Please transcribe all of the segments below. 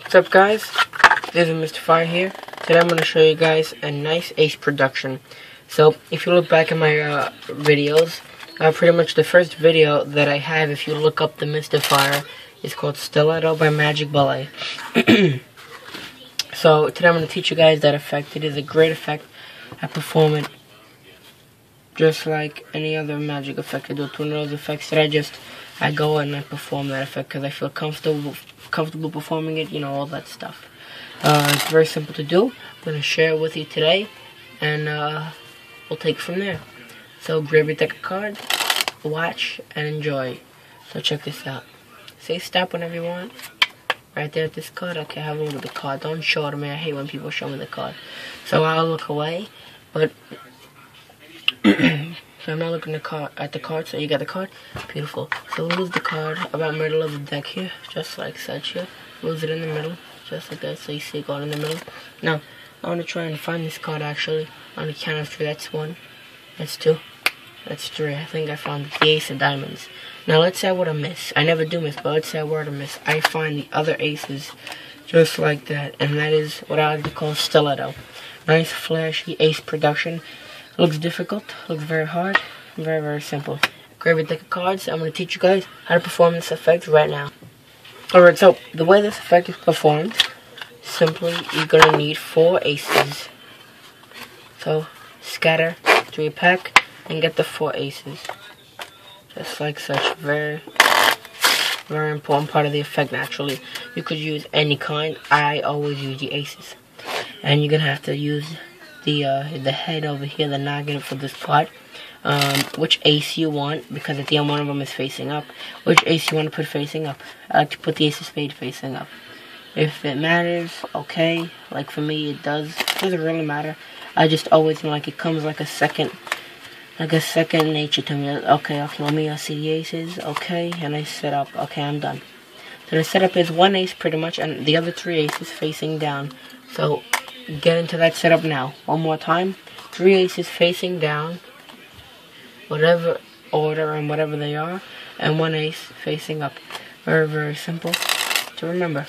What's up, guys? This is Mr. Fire here. Today I'm going to show you guys a nice ace production. So if you look back at my videos, pretty much the first video that I have, if you look up the Mr. Fire, is called Stiletto by Magic Ballet. So today I'm going to teach you guys that effect. It is a great effect. I perform it just like any other magic effect. I do one of those effects that I go and I perform that effect because I feel comfortable performing it, you know, all that stuff. It's very simple to do. I'm going to share it with you today, and we'll take it from there. So grab your deck of cards, watch, and enjoy. So check this out. Say stop whenever you want. Right there at this card. Okay, have a look at the card. Don't show it to me. I hate when people show me the card. So I'll look away, but so I'm not looking at the card. So you got the card? Beautiful. So lose the card about middle of the deck here, just like such here. Lose it in the middle, just like that. So you see it going in the middle. Now, I want to try and find this card actually. On the count of 3, that's 1. That's 2. That's 3. I think I found the ace of diamonds. Now let's say I were to miss. I never do miss, but let's say I were to miss. I find the other aces just like that. And that is what I like to call stiletto. Nice, flashy ace production. Looks difficult, looks very hard, very, very simple. Grab your deck of cards. I'm going to teach you guys how to perform this effect right now. Alright, so the way this effect is performed, simply you're going to need 4 aces. So scatter through your pack and get the 4 aces. Just like such. Very, very important part of the effect naturally. You could use any kind. I always use the aces. And you're going to have to use the head over here, the noggin for this part. Which ace you want, because at the end one of them is facing up. Which ace you want to put facing up? I like to put the ace of spades facing up. If it matters, okay. Like for me, it doesn't really matter. I just always like it comes like a second nature to me. Okay, let me see the aces. Okay, and I set up. Okay, I'm done. So the setup is 1 ace pretty much, and the other 3 aces facing down. So get into that setup now. One more time. 3 aces facing down, whatever order and whatever they are, and 1 ace facing up. Very, very simple to remember.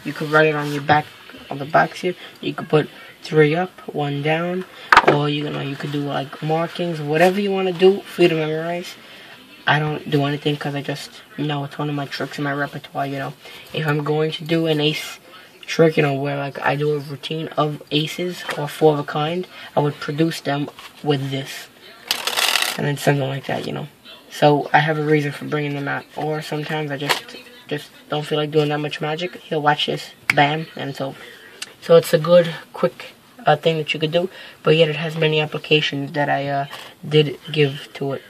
You could write it on your back, on the backs here. You could put 3 up, 1 down, or you could do like markings, whatever you want to do for you to memorize. I don't do anything because I just know it's one of my tricks in my repertoire. You know, if I'm going to do an ace trick, you know, where like I do a routine of aces or 4 of a kind, I would produce them with this, and then something like that, you know. So I have a reason for bringing them out, or sometimes I just don't feel like doing that much magic. He'll watch this, bam, and it's over. So it's a good, quick thing that you could do, but yet it has many applications that I did give to it.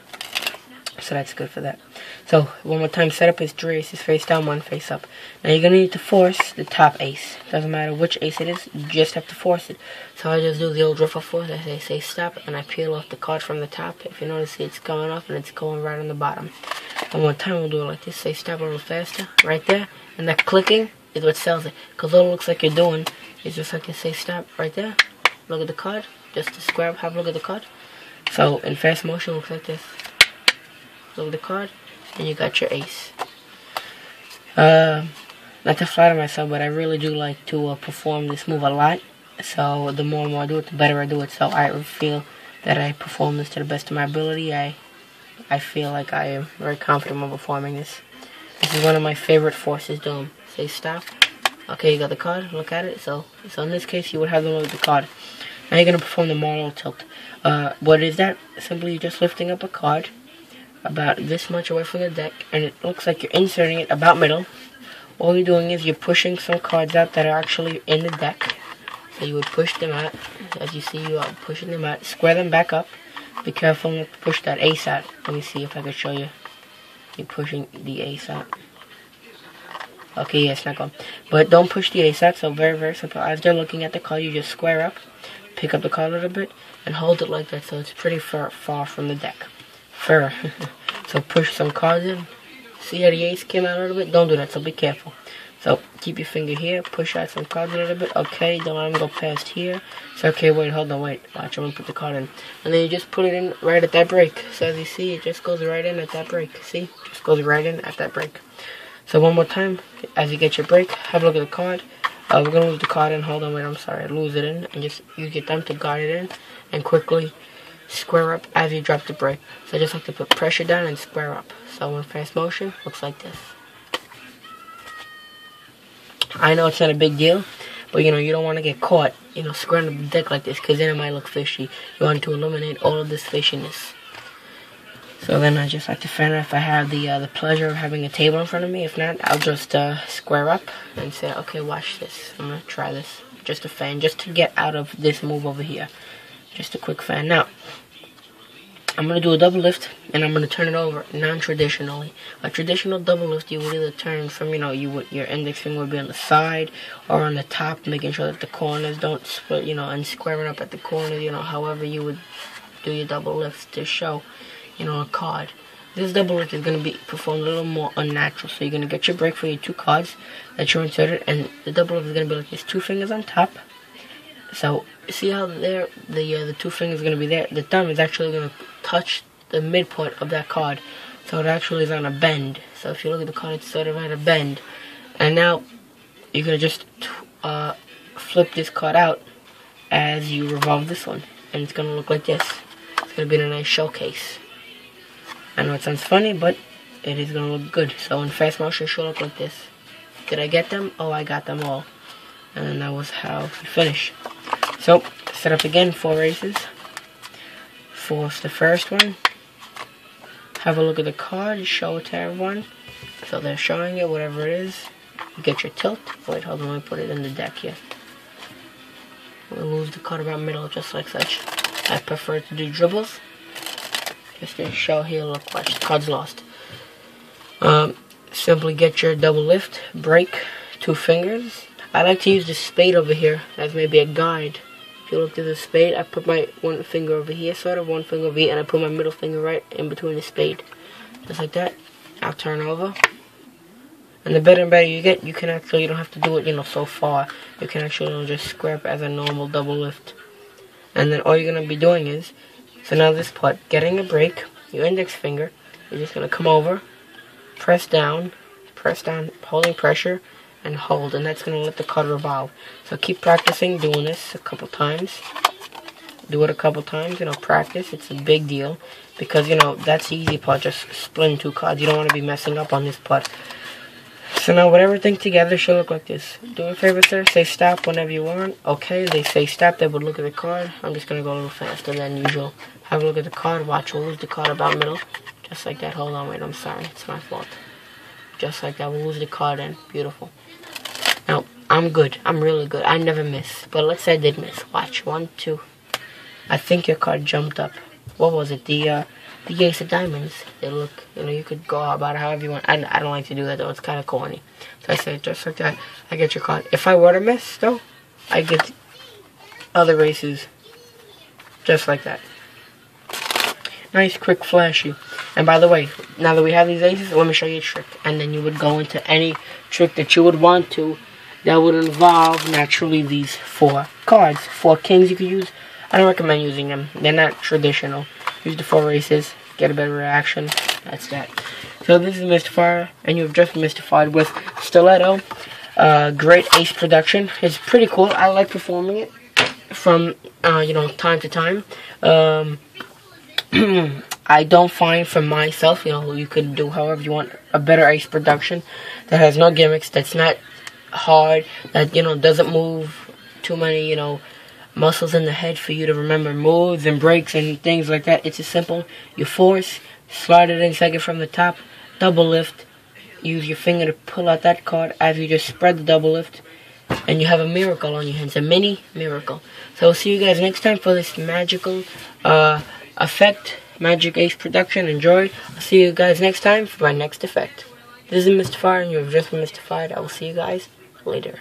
So that's good for that. So one more time, setup is 3 aces face down, 1 face up. Now you're going to need to force the top ace. Doesn't matter which ace it is, you just have to force it. So I just do the old riffle force. I say stop, and I peel off the card from the top. If you notice, it's coming off and it's going right on the bottom. One more time, we'll do it like this. Say stop a little faster, right there. And that clicking is what sells it. Because all it looks like you're doing is just like you say stop right there. Look at the card. Just to square up, have a look at the card. So in fast motion, it looks like this. Look at the card, and you got your ace. Not to flatter myself, but I really do like to perform this move a lot. So the more and more I do it, the better I do it. So I feel that I perform this to the best of my ability. I feel like I am very confident in performing this. This is one of my favorite forces to them. Say stop. Okay, you got the card. Look at it. So in this case, you would have them look at the card. Now you're gonna perform the Marlowe tilt. What is that? Simply just lifting up a card about this much away from the deck, and it looks like you're inserting it about middle. All you're doing is you're pushing some cards out that are actually in the deck. So you would push them out. As you see, you are pushing them out. Square them back up. Be careful not to push that ace out. Let me see if I can show you. You're pushing the ace out. Okay, yeah, it's not going. But don't push the ace out. So very, very simple. As they're looking at the card, you just square up, pick up the card a little bit, and hold it like that so it's pretty far from the deck. So push some cards in. See how the ace came out a little bit? Don't do that, so be careful. So keep your finger here, push out some cards a little bit. Okay, don't let them go past here. So okay, wait, hold on, wait. Watch, I'm gonna put the card in. And then you just put it in right at that break. So as you see, it just goes right in at that break. See? Just goes right in at that break. So one more time, as you get your break, have a look at the card. We're gonna lose the card in. Hold on, wait, I'm sorry. Lose it in, and just use your thumb to guard it in, and quickly square up as you drop the brick. So I just have to put pressure down and square up. So in fast motion, looks like this. I know it's not a big deal, but you know, you don't want to get caught, you know, squaring up the deck like this, because then it might look fishy. You want to eliminate all of this fishiness. So then I just like to fan it if I have the pleasure of having a table in front of me. If not, I'll just square up and say, okay, watch this. I'm going to try this. Just a fan, just to get out of this move over here. Just a quick fan. Now, I'm going to do a double lift, and I'm going to turn it over non-traditionally. A traditional double lift, you would either turn from, you know, your index finger would be on the side or on the top, making sure that the corners don't split, you know, and squaring up at the corners, you know, however you would do your double lifts to show, you know, a card. This double lift is going to be performed a little more unnatural. So you're going to get your break for your 2 cards that you're inserted, and the double lift is going to be like this: 2 fingers on top. So see how there the 2 fingers are going to be there. The thumb is actually going to touch the midpoint of that card, so it actually is on a bend. So if you look at the card, it's sort of at a bend. And now you're going to just flip this card out as you revolve this one, and it's going to look like this. It's going to be in a nice showcase. I know it sounds funny, but it is going to look good. So in fast motion, it should look like this. Did I get them? Oh, I got them all. And then that was how you finish. So, set up again 4 races. Force the first one. Have a look at the card. Show it to everyone. So they're showing it, whatever it is. You get your tilt. Wait, hold on, let me put it in the deck here. We'll lose the card about middle, just like such. I prefer to do dribbles. Just to show here, look, watch, the card's lost. Simply get your double lift, break, 2 fingers. I like to use the spade over here as maybe a guide. If you look at the spade, I put my 1 finger over here, sort of 1 finger over here, and I put my middle finger right in between the spade. Just like that. I'll turn over. And the better and better you get, you can actually, you don't have to do it, you know, so far. You can actually, you know, just square up as a normal double lift. And then all you're going to be doing is, so now this part, getting a break, your index finger, you're just going to come over, press down, holding pressure, and hold, and that's going to let the card revolve. So keep practicing doing this a couple times. Do it a couple times, you know, practice. It's a big deal, because, you know, that's the easy part, just splitting 2 cards. You don't want to be messing up on this part. So now with everything together, should look like this. Do me a favor, sir, say stop whenever you want. Okay, they say stop, they would look at the card. I'm just going to go a little faster than usual. Have a look at the card, watch, we'll lose the card about middle. Just like that. Hold on, wait, I'm sorry, it's my fault. Just like that, we'll lose the card in. Beautiful. Now, I'm good. I'm really good. I never miss. But let's say I did miss. Watch. 1, 2. I think your card jumped up. What was it? The ace of diamonds. They look, you know, you could go about it however you want. I don't like to do that, though. It's kind of corny. So I say just like that. I get your card. If I were to miss, though, I get other races just like that. Nice, quick, flashy. And by the way, now that we have these aces, let me show you a trick. And then you would go into any trick that you would want to that would involve, naturally, these 4 cards. 4 kings you could use. I don't recommend using them. They're not traditional. Use the 4 races. Get a better reaction. That's that. So this is Mystifier, and you've just been mystified with Stiletto. Great ace production. It's pretty cool. I like performing it from, you know, time to time. I don't find for myself, you know, you could do however you want, a better ace production that has no gimmicks, that's not hard, that, you know, doesn't move too many, you know, muscles in the head for you to remember moves and breaks and things like that. It's just simple. You force, slide it in second from the top, double lift, use your finger to pull out that card as you just spread the double lift, and you have a miracle on your hands, a mini miracle. So we'll see you guys next time for this magical effect, magic ace production. Enjoy. I'll see you guys next time for my next effect. This is Mystifier, and you have just been mystified. I will see you guys later.